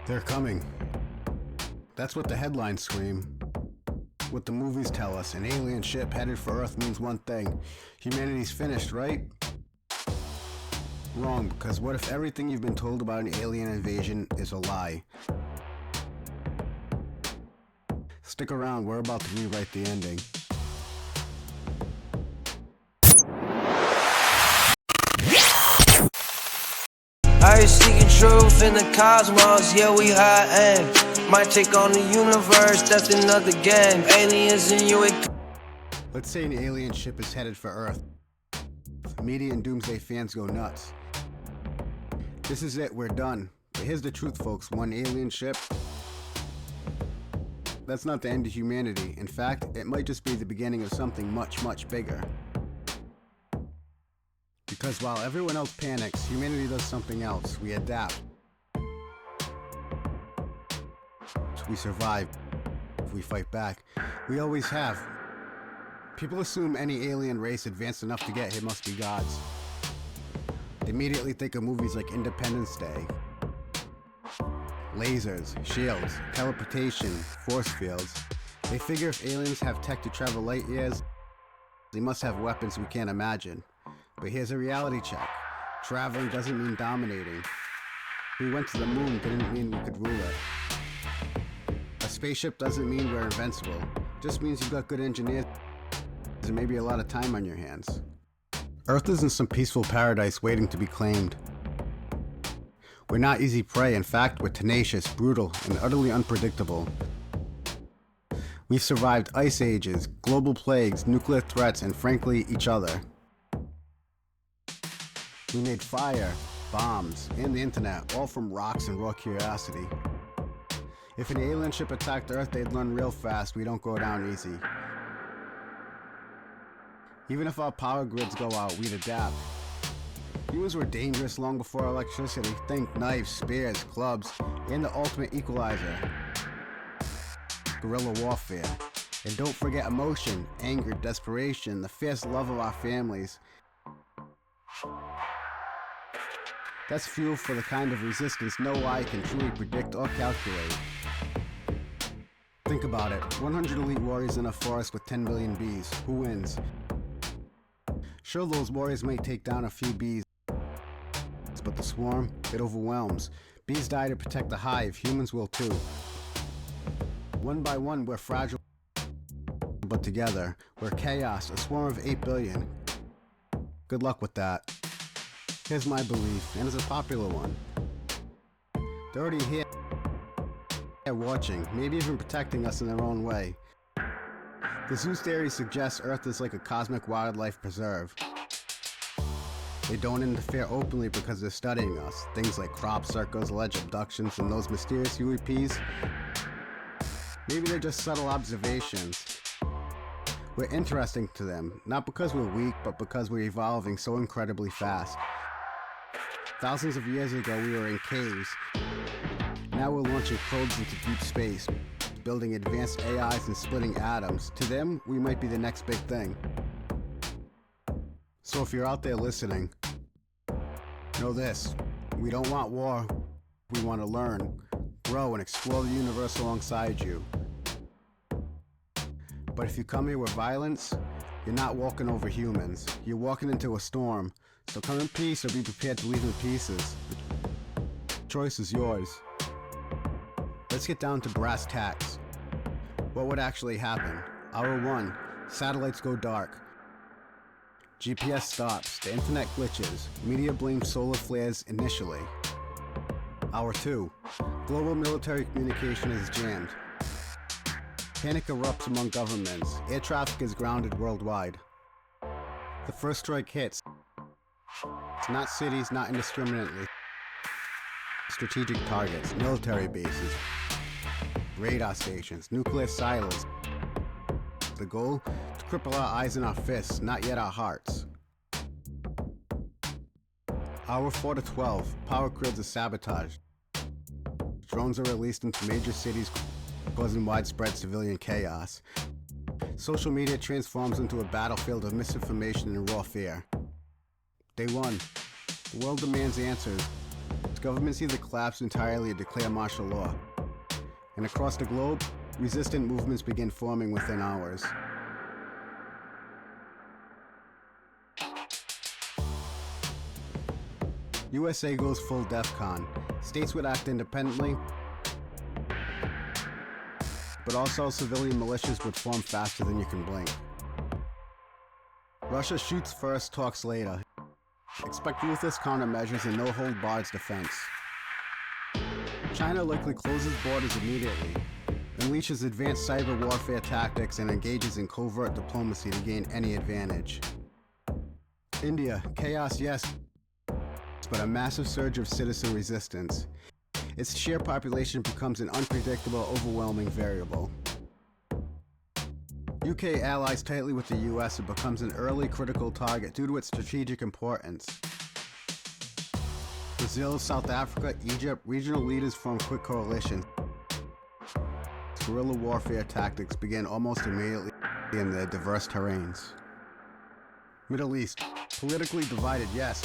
They're coming. That's what the headlines scream. What the movies tell us, an alien ship headed for Earth means one thing. Humanity's finished, right? Wrong, because what if everything you've been told about an alien invasion is a lie? Stick around, we're about to rewrite the ending. Are you seeking truth in the cosmos? Yeah, we high end. Might take on the universe, that's another game. Aliens in you. Let's say an alien ship is headed for Earth. Media and doomsday fans go nuts. This is it, we're done. But here's the truth, folks. One alien ship, that's not the end of humanity. In fact, it might just be the beginning of something much, much bigger. Because while everyone else panics, humanity does something else. We adapt. We survive. We fight back. We always have. People assume any alien race advanced enough to get here must be gods. They immediately think of movies like Independence Day. Lasers, shields, teleportation, force fields. They figure if aliens have tech to travel light years, they must have weapons we can't imagine. But here's a reality check. Traveling doesn't mean dominating. We went to the moon didn't mean we could rule it. A spaceship doesn't mean we're invincible. It just means you've got good engineers and maybe a lot of time on your hands. Earth isn't some peaceful paradise waiting to be claimed. We're not easy prey. In fact, we're tenacious, brutal, and utterly unpredictable. We've survived ice ages, global plagues, nuclear threats, and frankly, each other. We made fire, bombs, and the internet, all from rocks and raw curiosity. If an alien ship attacked Earth, they'd learn real fast we don't go down easy. Even if our power grids go out, we'd adapt. Humans were dangerous long before electricity. Think knives, spears, clubs, and the ultimate equalizer. Guerrilla warfare. And don't forget emotion, anger, desperation, the fierce love of our families. That's fuel for the kind of resistance no eye can truly predict or calculate. Think about it. 100 elite warriors in a forest with 10 million bees. Who wins? Sure, those warriors may take down a few bees, but the swarm, it overwhelms. Bees die to protect the hive. Humans will too. One by one, we're fragile, but together, we're chaos, a swarm of 8 billion. Good luck with that. Here's my belief, and it's a popular one. They're already here watching, maybe even protecting us in their own way. The Zeus theory suggests Earth is like a cosmic wildlife preserve. They don't interfere openly because they're studying us. Things like crop circles, alleged abductions, and those mysterious UAPs. Maybe they're just subtle observations. We're interesting to them, not because we're weak, but because we're evolving so incredibly fast. Thousands of years ago, we were in caves. Now we're launching probes into deep space, building advanced AIs and splitting atoms. To them, we might be the next big thing. So if you're out there listening, know this. We don't want war. We want to learn, grow, and explore the universe alongside you. But if you come here with violence, you're not walking over humans. You're walking into a storm. So come in peace or be prepared to leave in pieces. The choice is yours. Let's get down to brass tacks. What would actually happen? Hour 1, satellites go dark. GPS stops, the internet glitches, media blames solar flares initially. Hour 2, global military communication is jammed. Panic erupts among governments, air traffic is grounded worldwide. The first strike hits. It's not cities, not indiscriminately. Strategic targets, military bases, radar stations, nuclear silos. The goal? To cripple our eyes and our fists, not yet our hearts. Hour 4 to 12, power grids are sabotaged. Drones are released into major cities, causing widespread civilian chaos. Social media transforms into a battlefield of misinformation and raw fear. Day 1, the world demands answers. governments either collapse entirely or declare martial law. And across the globe, resistant movements begin forming within hours. USA goes full DEFCON. States would act independently, but also civilian militias would form faster than you can blink. Russia shoots first, talks later. Expect ruthless countermeasures and no-hold-barred defense. China likely closes borders immediately, unleashes advanced cyber warfare tactics, and engages in covert diplomacy to gain any advantage. India, chaos yes, but a massive surge of citizen resistance. Its sheer population becomes an unpredictable, overwhelming variable. UK allies tightly with the US and becomes an early critical target due to its strategic importance. Brazil, South Africa, Egypt, regional leaders form quick coalitions. Guerrilla warfare tactics begin almost immediately in their diverse terrains. Middle East, politically divided, yes.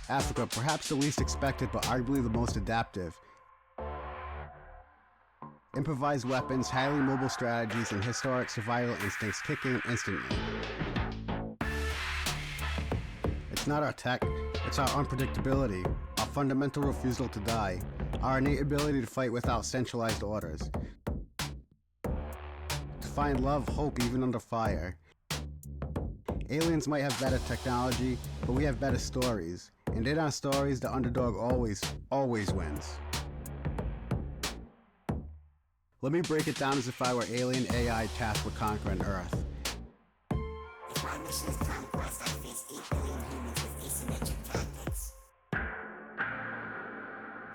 Africa, perhaps the least expected but arguably the most adaptive. Improvised weapons, highly mobile strategies, and historic survival instincts kick in instantly. It's not our tech, it's our unpredictability, our fundamental refusal to die, our innate ability to fight without centralized orders. To find love, hope even under fire. Aliens might have better technology, but we have better stories. And in our stories, the underdog always wins. Let me break it down as if I were alien AI tasked with conquering Earth. If my mission is conquest, I face 8 billion humans with asymmetric tactics.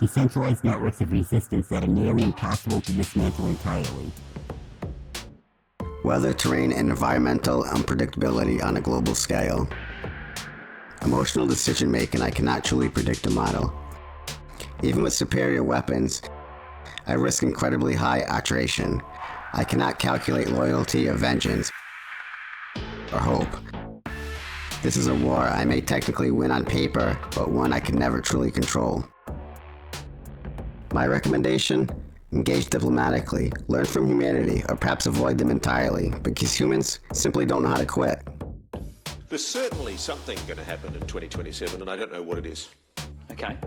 Decentralized networks of resistance that are nearly impossible to dismantle entirely. Weather, terrain, and environmental unpredictability on a global scale. Emotional decision-making, I cannot truly predict a model. Even with superior weapons, I risk incredibly high attrition. I cannot calculate loyalty or vengeance, or hope. This is a war I may technically win on paper, but one I can never truly control. My recommendation? Engage diplomatically, learn from humanity, or perhaps avoid them entirely, because humans simply don't know how to quit. There's certainly something going to happen in 2027, and I don't know what it is. Okay.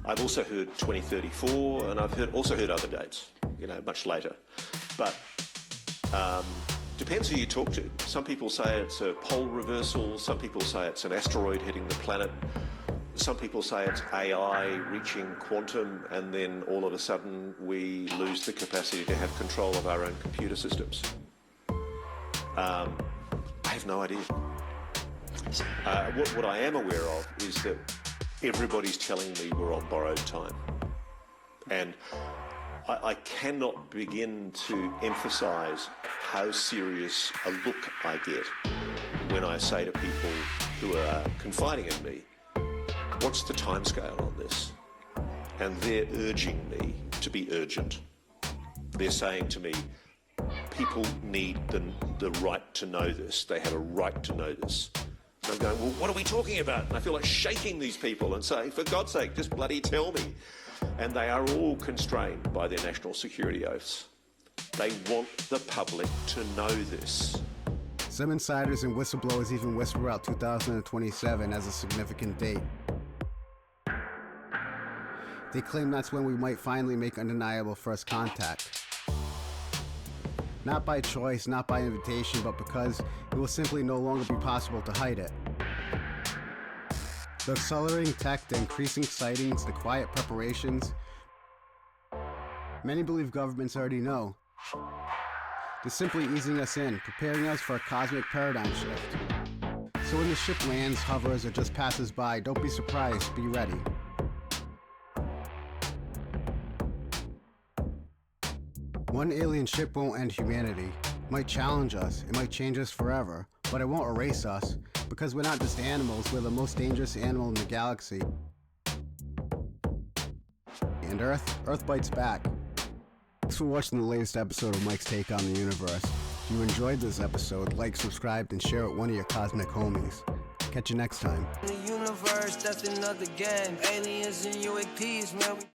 I've also heard 2034, and I've also heard other dates, much later. But depends who you talk to. Some people say it's a pole reversal. Some people say it's an asteroid hitting the planet. Some people say it's AI reaching quantum, and then all of a sudden we lose the capacity to have control of our own computer systems. I have no idea. What I am aware of is that everybody's telling me we're on borrowed time. And I cannot begin to emphasize how serious a look I get when I say to people who are confiding in me, what's the timescale on this? And they're urging me to be urgent. They're saying to me, people need the right to know this. They have a right to know this. And I'm going, well, what are we talking about? And I feel like shaking these people and saying, for God's sake, just bloody tell me. And they are all constrained by their national security oaths. They want the public to know this. Some insiders and whistleblowers even whisper out 2027 as a significant date. They claim that's when we might finally make undeniable first contact. Not by choice, not by invitation, but because it will simply no longer be possible to hide it. The accelerating tech, the increasing sightings, the quiet preparations. Many believe governments already know. They're simply easing us in, preparing us for a cosmic paradigm shift. So when the ship lands, hovers, or just passes by, don't be surprised, be ready. One alien ship won't end humanity. It might challenge us, it might change us forever, but it won't erase us, because we're not just animals, we're the most dangerous animal in the galaxy. And Earth bites back. Thanks for watching the latest episode of Mike's Take on the Universe. If you enjoyed this episode, like, subscribe, and share it with one of your cosmic homies. Catch you next time. The universe, that's another game. Aliens and UAPs, man.